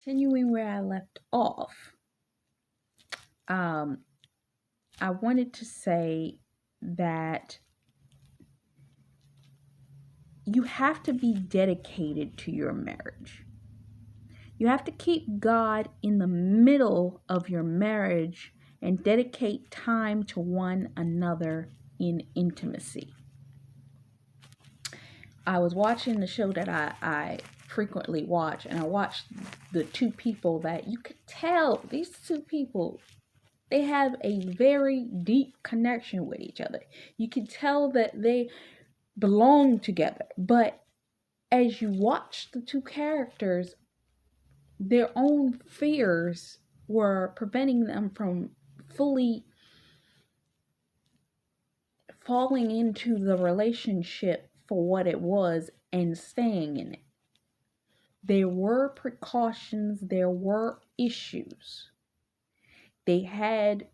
Continuing where I left off, um, I wanted to say that you have to be dedicated to your marriage. You have to keep God in the middle of your marriage and dedicate time to one another in intimacy. I was watching the show that I frequently watch, and I watched the two people that you could tell these two people, they have a very deep connection with each other. You can tell that they belong together. But as you watch the two characters, their own fears were preventing them from fully falling into the relationship for what it was and staying in it. There were precautions, there were issues. They had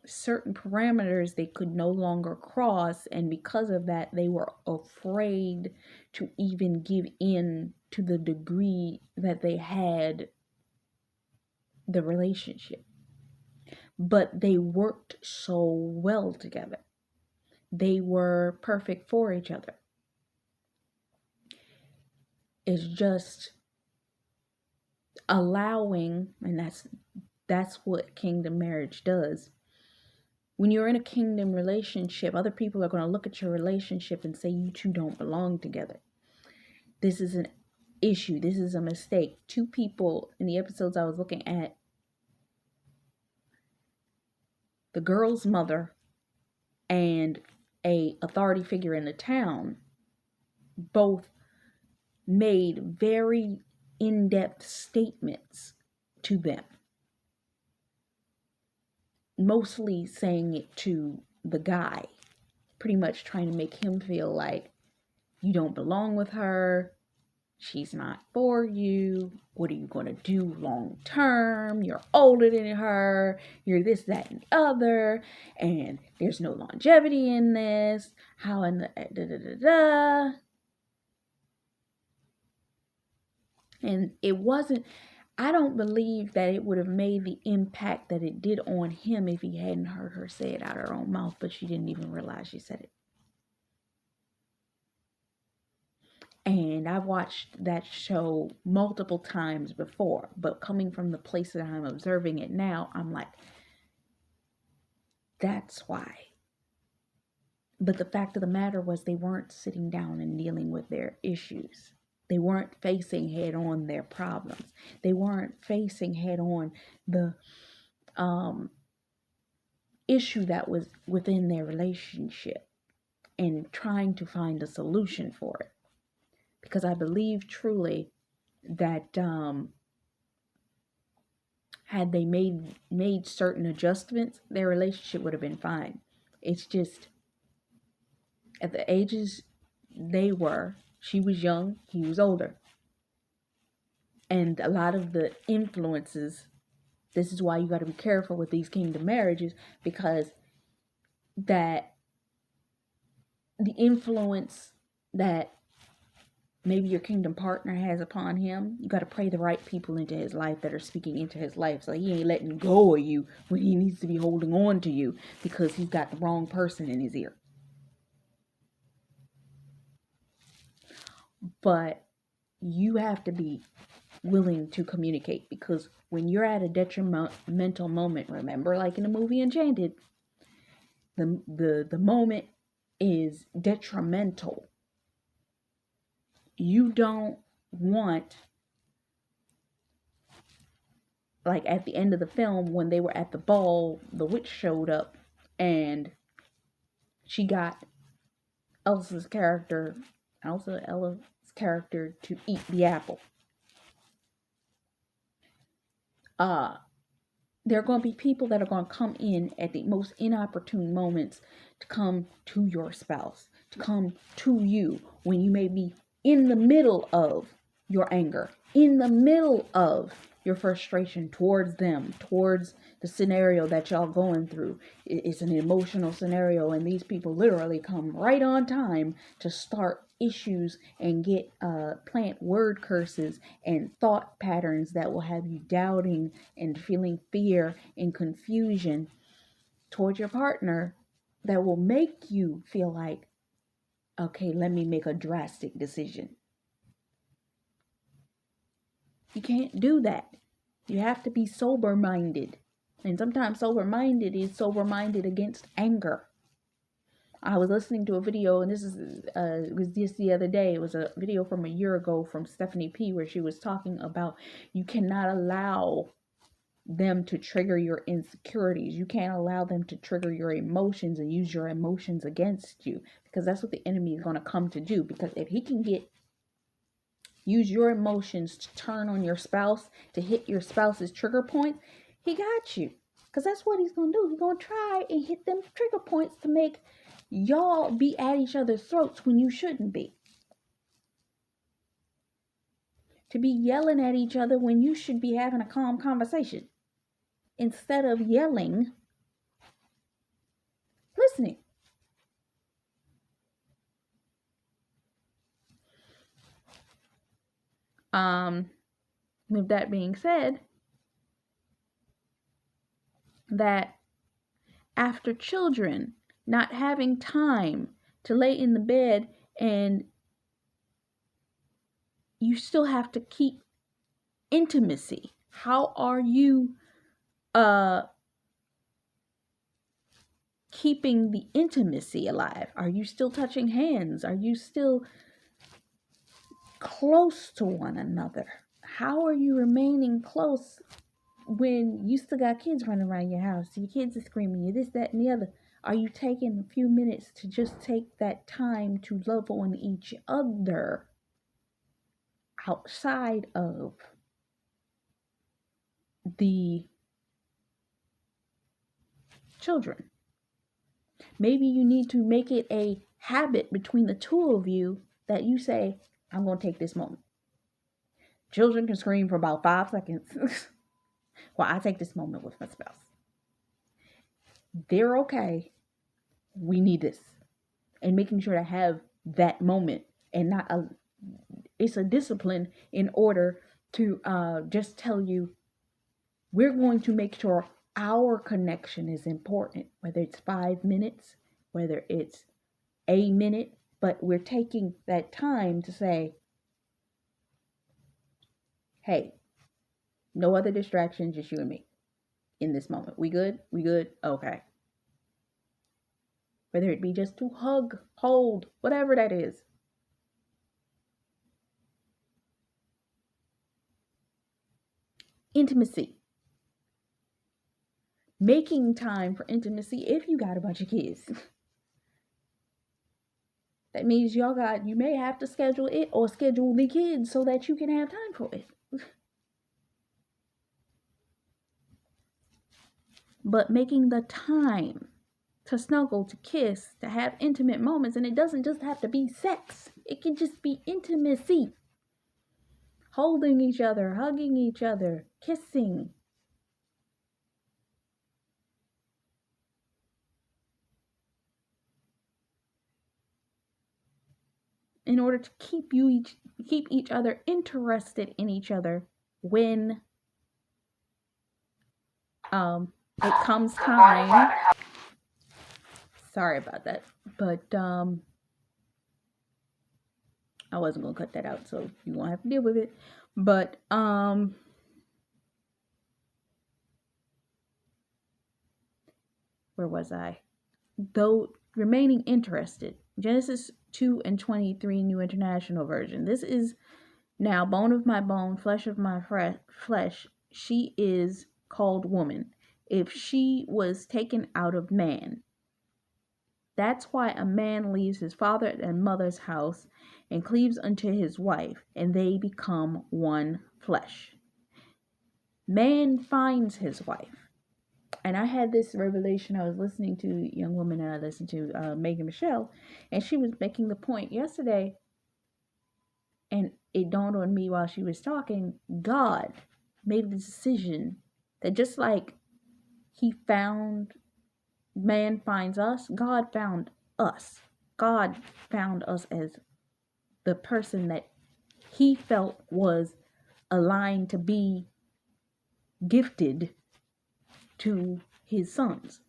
certain parameters they could no longer cross, and because of that they were afraid to even give in to the degree that they had the relationship. But they worked so well together. They were perfect for each other. It's just allowing, and that's what kingdom marriage does. When you're in a kingdom relationship, other people are going to look at your relationship and say you two don't belong together. This is an issue. This is a mistake. Two people in the episodes I was looking at, the girl's mother and a authority figure in the town, both made very in-depth statements to them. Mostly saying it to the guy, pretty much trying to make him feel like you don't belong with her, she's not for you, what are you going to do long term, you're older than her, you're this, that, and the other, and there's no longevity in this, how in the da-da-da-da. And it wasn't, I don't believe that it would have made the impact that it did on him if he hadn't heard her say it out of her own mouth, but she didn't even realize she said it. And I've watched that show multiple times before, but coming from the place that I'm observing it now, I'm like, that's why. But the fact of the matter was they weren't sitting down and dealing with their issues. They weren't facing head on their problems. They weren't facing head on the issue that was within their relationship and trying to find a solution for it. Because I believe truly that had they made certain adjustments, their relationship would have been fine. It's just at the ages they were, she was young, he was older. And a lot of the influences, this is why you got to be careful with these kingdom marriages, because that the influence that maybe your kingdom partner has upon him, you got to pray the right people into his life that are speaking into his life, so he ain't letting go of you when he needs to be holding on to you because he's got the wrong person in his ear. But you have to be willing to communicate, because when you're at a detrimental moment, remember, like in the movie Enchanted, the moment is detrimental. You don't want, like at the end of the film when they were at the ball, the witch showed up and she got Ella's character to eat the apple. There are going to be people that are going to come in at the most inopportune moments to come to your spouse, to come to you when you may be in the middle of your anger, in the middle of your frustration towards them, towards the scenario that y'all going through. It's an emotional scenario, and these people literally come right on time to start issues and get plant word curses and thought patterns that will have you doubting and feeling fear and confusion towards your partner, that will make you feel like, okay, let me make a drastic decision. You can't do that. You have to be sober-minded. And sometimes sober-minded is sober-minded against anger. I was listening to a video, and this is it was just the other day. It was a video from a year ago from Stephanie P, where she was talking about you cannot allow them to trigger your insecurities. You can't allow them to trigger your emotions and use your emotions against you, because that's what the enemy is going to come to do. Because if he can use your emotions to turn on your spouse, to hit your spouse's trigger points, he got you. Because that's what he's going to do. He's going to try and hit them trigger points to make y'all be at each other's throats when you shouldn't be. To be yelling at each other when you should be having a calm conversation. Instead of yelling, listening. With that being said, that after children not having time to lay in the bed, and you still have to keep intimacy. How are you keeping the intimacy alive? Are you still touching hands? Are you still close to one another? How are you remaining close when you still got kids running around your house? Your kids are screaming, you this, that, and the other. Are you taking a few minutes to just take that time to love on each other outside of the children? Maybe you need to make it a habit between the two of you that you say, I'm going to take this moment. Children can scream for about 5 seconds. Well, I take this moment with my spouse. They're okay. We need this. And making sure to have that moment, and not it's a discipline in order to just tell you, we're going to make sure our connection is important, whether it's 5 minutes, whether it's a minute, but we're taking that time to say, hey, no other distractions, just you and me in this moment. We good? We good? Okay. Whether it be just to hug, hold, whatever that is. Intimacy. Making time for intimacy if you got a bunch of kids. That means you may have to schedule it or schedule the kids so that you can have time for it. But making the time to snuggle, to kiss, to have intimate moments, and it doesn't just have to be sex. It can just be intimacy. Holding each other, hugging each other, kissing. In order to keep each other interested in each other when it comes time. Sorry about that, but I wasn't gonna cut that out, so you won't have to deal with it. But where was I? Though remaining interested. Genesis 2:23, New International Version. This is now bone of my bone, flesh of my flesh. She is called woman. If she was taken out of man. That's why a man leaves his father and mother's house and cleaves unto his wife, and they become one flesh. Man finds his wife. And I had this revelation. I was listening to a young woman that I listened to, Megan Michelle, and she was making the point yesterday, and it dawned on me while she was talking. God made the decision that just like man finds us, God found us. God found us as the person that he felt was aligned to be gifted to his sons.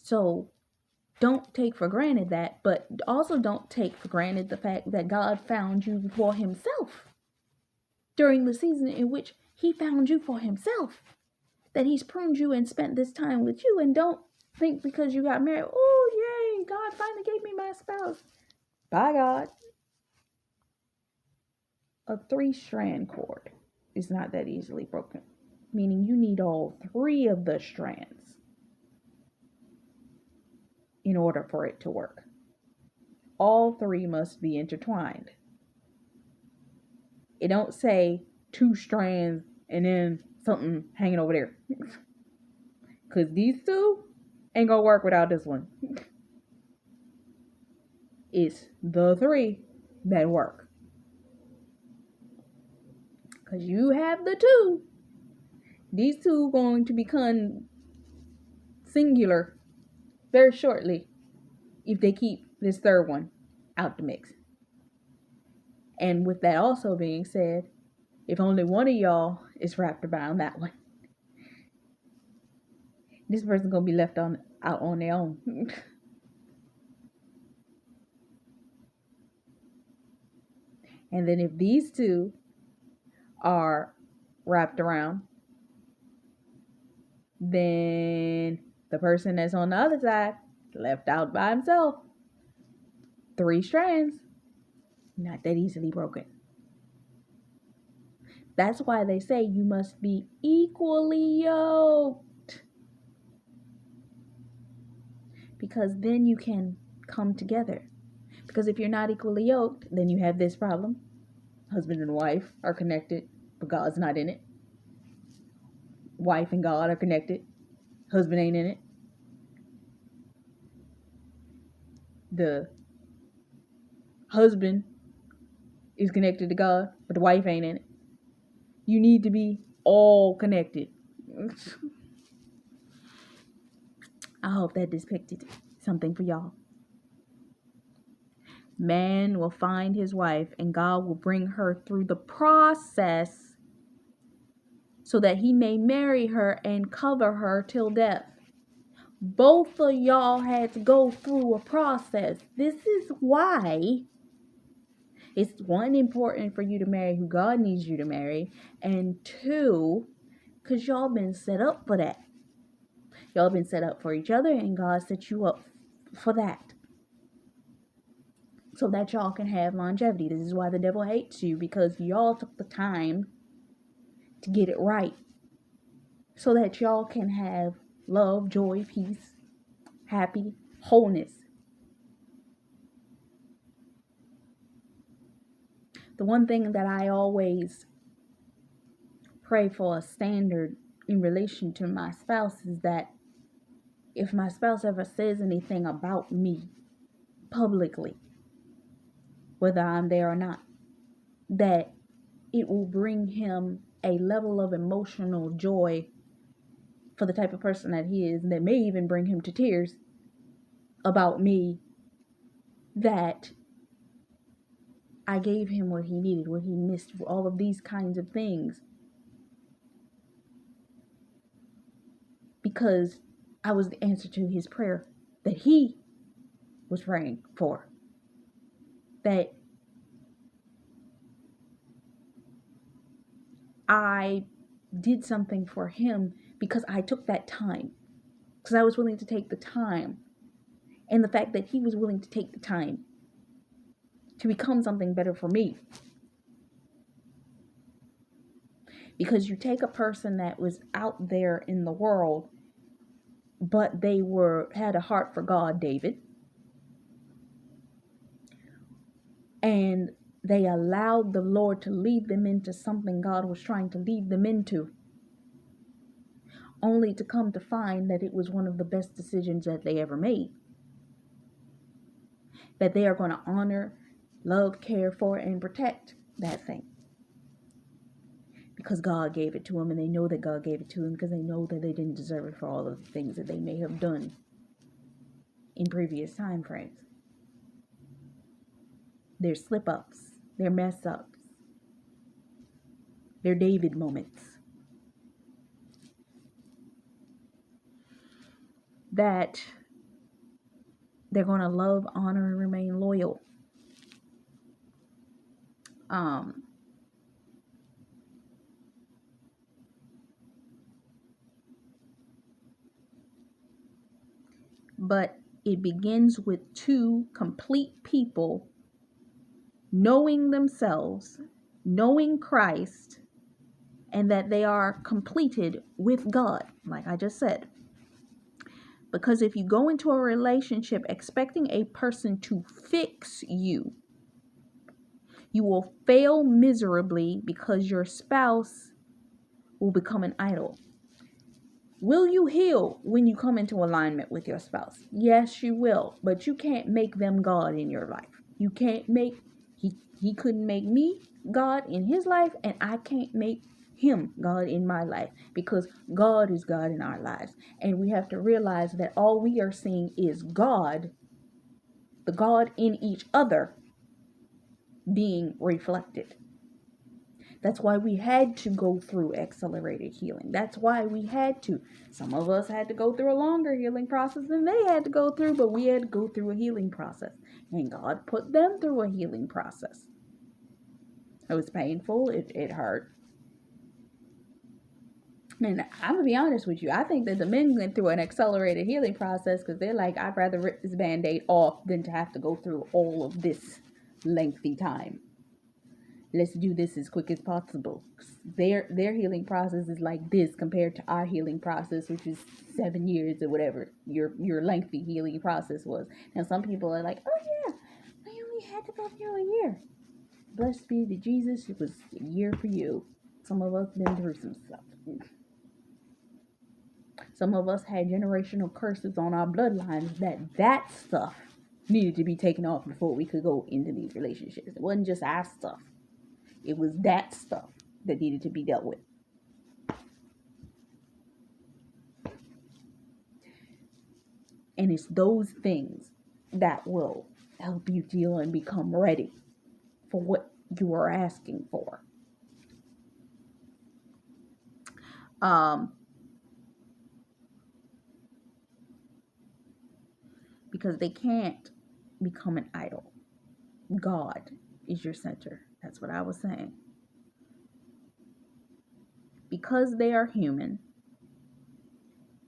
So don't take for granted that, but also don't take for granted the fact that God found you for himself during the season in which he found you for himself. That he's pruned you and spent this time with you. And don't think because you got married, oh yay, God finally gave me my spouse. By God. A 3-strand cord is not that easily broken. Meaning you need all 3 of the strands in order for it to work. All 3 must be intertwined. It don't say 2 strands and then something hanging over there. Because these 2 ain't gonna work without this one. It's the 3 that work. Because you have the 2. These 2 going to become singular very shortly if they keep this 3rd one out the mix. And with that also being said, if only one of y'all is wrapped around that one, this person's gonna be left out on their own. And then if these 2 are wrapped around, then the person that's on the other side left out by himself. 3 strands, not that easily broken. That's why they say you must be equally yoked, because then you can come together. Because if you're not equally yoked, then you have this problem. Husband and wife are connected, but God's not in it. Wife and God are connected. Husband ain't in it. The husband is connected to God, but the wife ain't in it. You need to be all connected. I hope that depicted something for y'all. Man will find his wife, and God will bring her through the process so that he may marry her and cover her till death. Both of y'all had to go through a process. This is why it's 1, important for you to marry who God needs you to marry, and 2, because y'all been set up for that. Y'all been set up for each other, and God set you up for that, so that y'all can have longevity. This is why the devil hates you, because y'all took the time to get it right, so that y'all can have love, joy, peace, happy, wholeness. The one thing that I always pray for a standard in relation to my spouse is that if my spouse ever says anything about me publicly, whether I'm there or not, that it will bring him a level of emotional joy for the type of person that he is, and that may even bring him to tears about me, that I gave him what he needed, what he missed, all of these kinds of things. Because I was the answer to his prayer that he was praying for. That I did something for him because I took that time. Because I was willing to take the time. And the fact that he was willing to take the time to become something better for me. Because you take a person that was out there in the world, but they had a heart for God, David. And they allowed the Lord to lead them into something God was trying to lead them into. Only to come to find that it was one of the best decisions that they ever made. That they are going to honor, love, care for, and protect that thing. Because God gave it to them, and they know that God gave it to them, because they know that they didn't deserve it for all of the things that they may have done in previous time frames. their slip ups, their mess ups, their David moments. That they're going to love, honor, and remain loyal. But it begins with two complete people knowing themselves, knowing Christ, and that they are completed with God, like I just said. Because if you go into a relationship expecting a person to fix you, you will fail miserably because your spouse will become an idol. Will you heal when you come into alignment with your spouse? Yes, you will, but you can't make them God in your life. You can't make, he couldn't make me God in his life, and I can't make him God in my life, because God is God in our lives. And we have to realize that all we are seeing is God, the God in each other, being reflected. That's why we had to go through accelerated healing. That's why we had to. Some of us had to go through a longer healing process than they had to go through, but we had to go through a healing process. And God put them through a healing process. It was painful. It hurt. And I'm going to be honest with you. I think that the men went through an accelerated healing process because they're like, I'd rather rip this Band-Aid off than to have to go through all of this lengthy time. Let's do this as quick as possible. Their healing process is like this compared to our healing process, which is 7 years or whatever your lengthy healing process was. Now some people are like, oh yeah, I only had to go through a year. Blessed be to Jesus, it was a year for you. Some of us been through some stuff. Some of us had generational curses on our bloodlines that stuff needed to be taken off before we could go into these relationships. It wasn't just our stuff. It was that stuff that needed to be dealt with. And it's those things that will help you deal and become ready for what you are asking for. Because they can't become an idol. God is your center. That's what I was saying. Because they are human,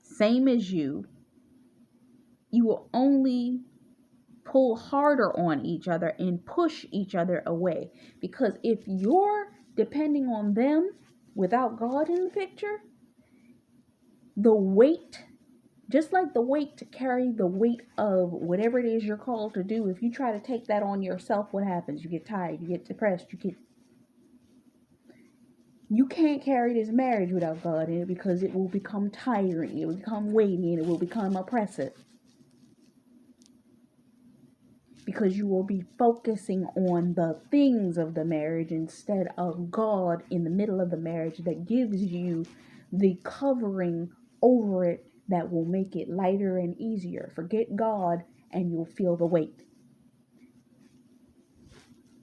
same as you will only pull harder on each other and push each other away. Because if you're depending on them without God in the picture, the weight, just like the weight to carry the weight of whatever it is you're called to do, if you try to take that on yourself, what happens? You get tired, you get depressed, you can't carry this marriage without God in it, because it will become tiring, it will become weighty, and it will become oppressive. Because you will be focusing on the things of the marriage instead of God in the middle of the marriage, that gives you the covering over it that will make it lighter and easier. Forget God and you'll feel the weight.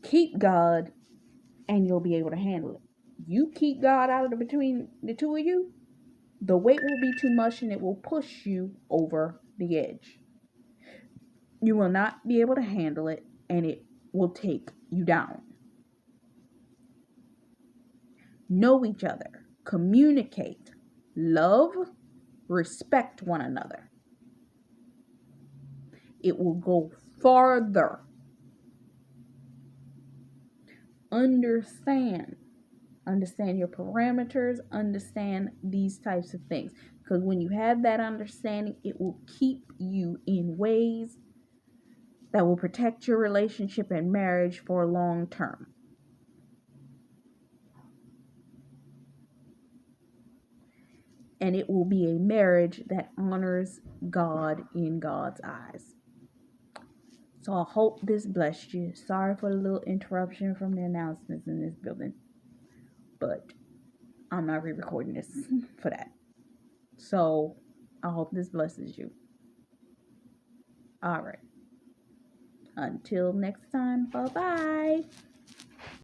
Keep God and you'll be able to handle it. You keep God out of the between the two of you, the weight will be too much and it will push you over the edge. You will not be able to handle it and it will take you down. Know each other, communicate, love, respect one another. It will go farther. Understand your parameters, understand these types of things. Because when you have that understanding, it will keep you in ways that will protect your relationship and marriage for long term. And it will be a marriage that honors God in God's eyes. So I hope this blessed you. Sorry for the little interruption from the announcements in this building, but I'm not re-recording this for that. So I hope this blesses you. All right. Until next time, bye bye.